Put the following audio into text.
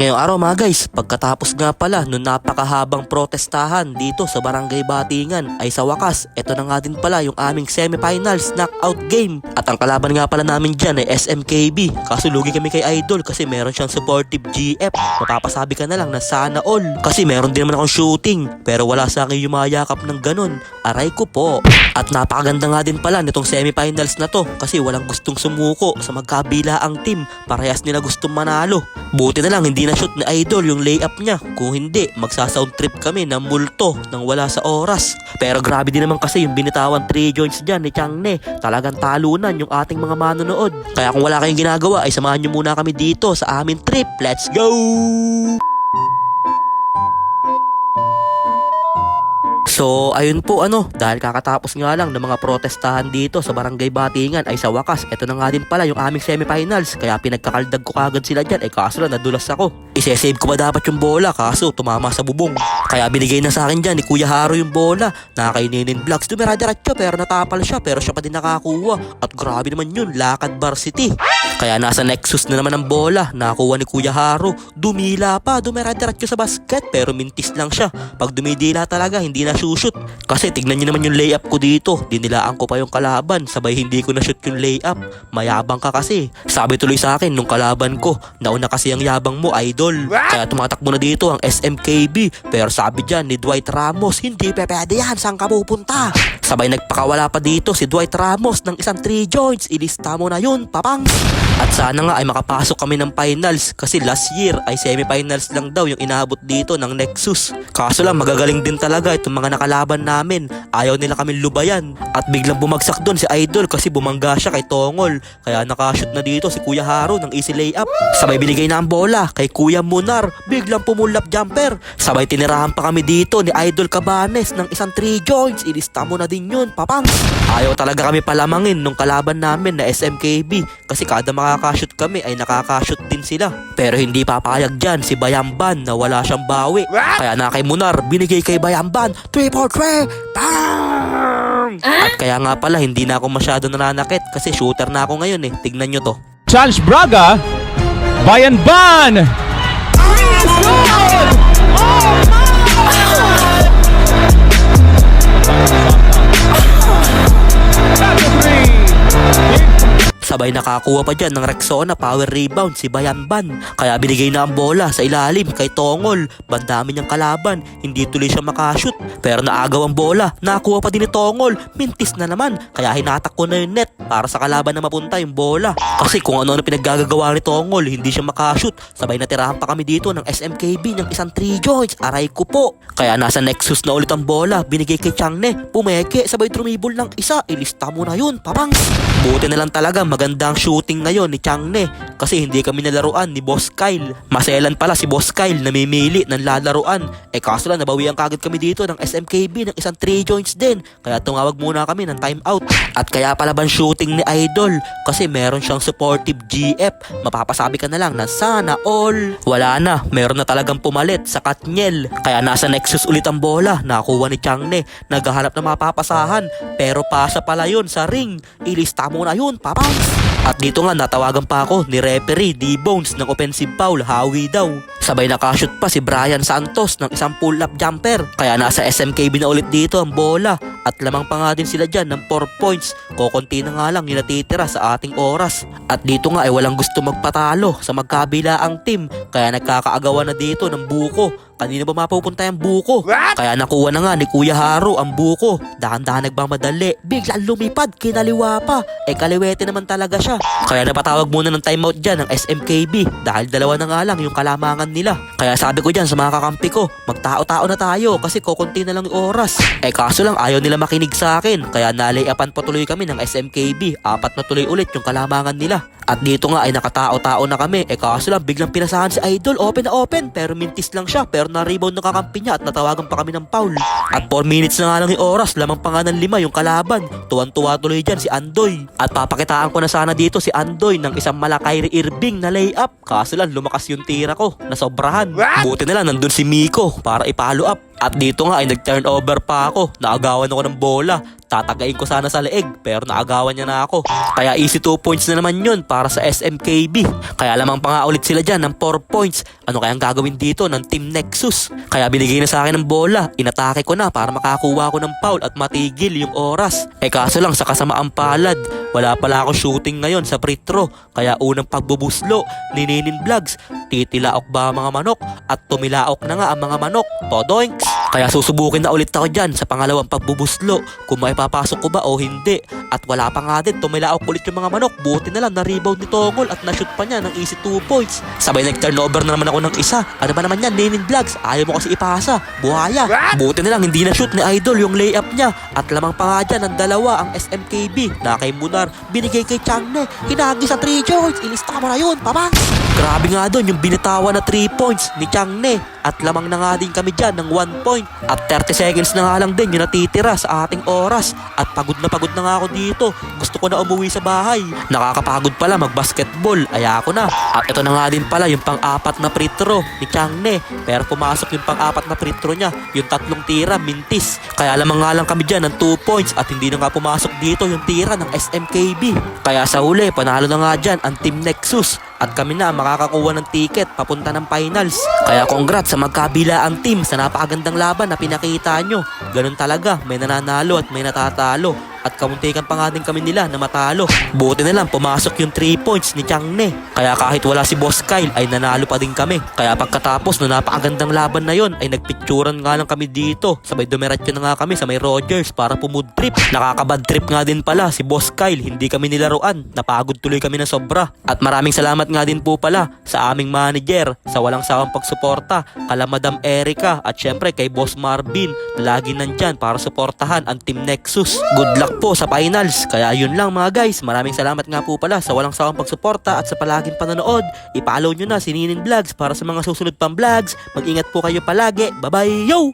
ngayong araw mga guys, pagkatapos nga pala nung napakahabang protestahan dito sa Barangay Batingan ay sa wakas, eto na nga din pala yung aming semifinals knockout game. At ang kalaban nga pala namin dyan ay SMKB. Kaso lugi kami kay Idol kasi meron siyang supportive GF. Mapapasabi ka na lang na sana all. Kasi meron din naman akong shooting pero wala sa akin yumayakap ng ganun. Aray ko po. At napakaganda nga din pala nitong semifinals na to kasi walang gustong sumuko sa magkabilaang team. Parehas nila gustong manalo. Buti na lang hindi na shoot ni Idol yung layup niya. Kung hindi, magsa-sound trip kami ng multo nang wala sa oras. Pero grabe din naman kasi yung binitawan 3 joints dyan ni Changne. Talagang talunan yung ating mga manonood. Kaya kung wala kayong ginagawa ay samahan nyo muna kami dito sa aming trip. Let's go! So ayun po dahil kakatapos nga lang ng mga protestahan dito sa Barangay Batingan ay sa wakas, eto na nga din pala yung aming semifinals. Kaya pinagkakaldag ko kagad sila dyan, kaso lang nadulas ako. Isesave ko ba dapat yung bola kaso tumama sa bubong. Kaya binigay na sa akin dyan ni Kuya Haro yung bola. Nakakaininin vlogs, dumira-diretso pero natapal siya pero siya pa din nakakuha. At grabe naman yun, lakad varsity. Kaya nasa Nexus na naman ang bola, nakuha ni Kuya Haro. Dumila pa, dumira-diretso sa basket pero mintis lang siya. Pag dumidila talaga hindi na shoot. Kasi tignan nyo naman yung layup ko dito. Dinilaan ko pa yung kalaban. Sabay hindi ko na shoot yung layup. Mayabang ka kasi. Sabi tuloy sa akin nung kalaban ko, nauna kasi ang yabang mo, Idol. Kaya tumatakbo na dito ang SMKB. Pero sabi dyan ni Dwight Ramos, hindi pwede yan, saan ka pupunta? Sabay nagpakawala pa dito si Dwight Ramos ng isang 3 joints. Ilista mo na yun, papang. At sana nga ay makapasok kami ng finals. Kasi last year ay semifinals lang daw yung inaabot dito ng Nexus. Kaso lang magagaling din talaga itong mga nakalaban namin. Ayaw nila kaming lubayan. At biglang bumagsak doon si Idol kasi bumangga siya kay Tongol. Kaya nakashoot na dito si Kuya Haro ng easy layup. Sabay binigay na ang bola kay Kuya Munar. Biglang pumulap jumper. Sabay tinirahan pa kami dito ni Idol Cabanes ng isang 3 joints. Ilista mo na din yun, papang. Ayaw talaga kami palamangin nung kalaban namin na SMKB. Kasi kada makakashoot kami ay nakakashoot din sila. Pero hindi papayag dyan si Bayamban na wala siyang bawi. Kaya na kay Munar, binigay kay Bayamban 3-4-3, bang! At kaya nga pala hindi na ako masyado nananakit kasi shooter na ako ngayon Tignan nyo to. Charles Braga, Bayamban! Sabay nakakuha pa dyan ng Rexona power rebound si Bayamban. Kaya binigay na ang bola sa ilalim kay Tongol. Bandami niyang kalaban, hindi tuloy siya makashoot. Pero naagaw ang bola, nakuha pa din ni Tongol. Mintis na naman, kaya hinatak ko na yung net para sa kalaban na mapunta yung bola. Kasi kung ano-ano pinaggagawa ni Tongol, hindi siya makashoot. Sabay natirahan pa kami dito ng SMKB ng isang 3 joints. Aray ko po. Kaya nasa Nexus na ulit ang bola, binigay kay Changne. Pumeke, sabay trumibol ng isa. Ilista mo na yun, papang. Buti na lang talaga magandang shooting ngayon ni Changne kasi hindi kami nalaruan ni Boss Kyle. Maselan pala si Boss Kyle, namimili ng lalaruan. Kaso lang nabawian kagad kami dito ng SMKB ng isang 3 joints din. Kaya tumawag muna kami ng timeout. At kaya pala bang shooting ni Idol kasi meron siyang supportive GF. Mapapasabi ka na lang na sana all. Wala na, meron na talagang pumalit sa Katniel. Kaya nasa Nexus ulit ang bola, nakuha ni Changne. Naghahanap na mapapasahan pero pasa pala yun sa ring. Ilista mo na yun, papang. At dito nga natawagan pa ako ni referee D-Bones ng offensive foul, hawi daw. Sabay nakashoot pa si Brian Santos ng isang pull-up jumper. Kaya nasa SMKB na ulit dito ang bola. At lamang pa nga din sila dyan ng 4 points. Kokonti na nga lang yung natitira sa ating oras. At dito nga ay walang gusto magpatalo sa magkabilaang team. Kaya nagkakaagawan na dito ng buko. Kanina ba mapupunta yung buko? Kaya nakuha na nga ni Kuya Haro ang buko. Dahan-dahan nagmamadali. Biglang lumipad, kinaliwa pa. Kaliwete naman talaga siya. Kaya napatawag muna ng timeout dyan ng SMKB. Dahil dalawa na nga lang yung kalamangan nila. Kaya sabi ko dyan sa mga kakampi ko, magtao-tao na tayo kasi kokonti na lang yung oras. Kaso lang ayaw nila makinig sa akin. Kaya nalayapan patuloy kami ng SMKB. 4 na tuloy ulit yung kalamangan nila. At dito nga ay nakatao-tao na kami. Kaso lang biglang pinasahan si Idol. Open na open. Pero mintis lang siya. Pero na-rebound ng kakampi niya at natawagan pa kami ng foul. At 4 minutes na nga lang yung oras. Lamang pa nga ng 5 yung kalaban. Tuwan-tuwa tuloy dyan si Andoy. At papakitaan ko na sana dito si Andoy ng isang Malakay Irving na layup. Kaso lang lumakas yung tira ko. Nasobrahan. Buti na lang nandun si Miko para ipalo up. At dito nga ay nag-turnover pa ako. Naagawan ako ng bola. tatagain ko sana sa leeg pero naagawan niya na ako. Kaya easy 2 points na naman yun para sa SMKB. Kaya lamang pa nga ulit sila dyan ng 4 points. Ano kayang gagawin dito ng Team Nexus? Kaya binigay na sa akin ng bola, inatake ko na para makakuha ko ng foul at matigil yung oras. Kaso lang sa kasamaang palad, wala pala ako shooting ngayon sa free throw. Kaya unang pagbubuslo ni Ninin Vlogs, titilaok ba ang mga manok? At tumilaok na nga ang mga manok. Todoinks! Kaya susubukin na ulit ako dyan sa pangalawang pagbubuslo kung maipapasok ko ba o hindi. At wala pa nga din, tumilaok ulit yung mga manok. Buti na lang na-rebound ni Tongol at na-shoot pa niya ng easy 2 points. Sabay nag-turnover na naman ako ng isa. Ano ba naman yan, Ninin Vlogs? Ayaw mo kasi ipasa. Buhaya. Buti na lang hindi na-shoot ni Idol yung layup niya. At lamang pa nga dyan ng dalawa ang SMKB na kay Munar. Binigay kay Changne. Hinagi sa 3 points. Ilista mo na yun, pamang! Grabe nga doon yung binitawan na 3 points ni Changne. At lamang na nga din kami dyan ng 1 point. At 30 seconds na nga lang din yung natitira sa ating oras. At pagod na nga ako dito. Gusto ko na umuwi sa bahay. Nakakapagod pala mag-basketball. Ayako na. At ito na nga din pala yung pang-apat na free throw ni Changne. Pero pumasok yung pang-apat na free throw niya. Yung 3 tira, mintis. Kaya lamang nga lang kami dyan ng 2 points. At hindi na nga pumasok dito yung tira ng SMKB. Kaya sa huli, panalo na nga dyan ang Team Nexus. At kami na makakakuha ng ticket papunta ng finals. Kaya congrats sa magkabilaang team sa napakagandang laban na pinakita nyo. Ganun talaga, may nananalo at may natatalo. At kamuntikan pa nga din kami nila na matalo. Buti na lang pumasok yung 3 points ni Changne. Kaya kahit wala si Boss Kyle ay nanalo pa din kami. Kaya pagkatapos no napakagandang laban na yon ay nagpicturan nga lang kami dito. Sabay dumiretso na nga kami sa may Rogers para pumood trip. Nakakabad trip nga din pala si Boss Kyle. Hindi kami nilaruan. Napagod tuloy kami na sobra. At maraming salamat nga din po pala sa aming manager sa walang sawang pagsuporta. Kala Madam Erica at syempre kay Boss Marvin na lagi nandyan para suportahan ang Team Nexus. Good luck po sa finals. Kaya yun lang mga guys. Maraming salamat nga po pala sa walang sawang pagsuporta at sa palaging panonood. I-follow nyo na si Ninin Vlogs para sa mga susunod pang vlogs. Mag-ingat po kayo palagi. Bye bye yo!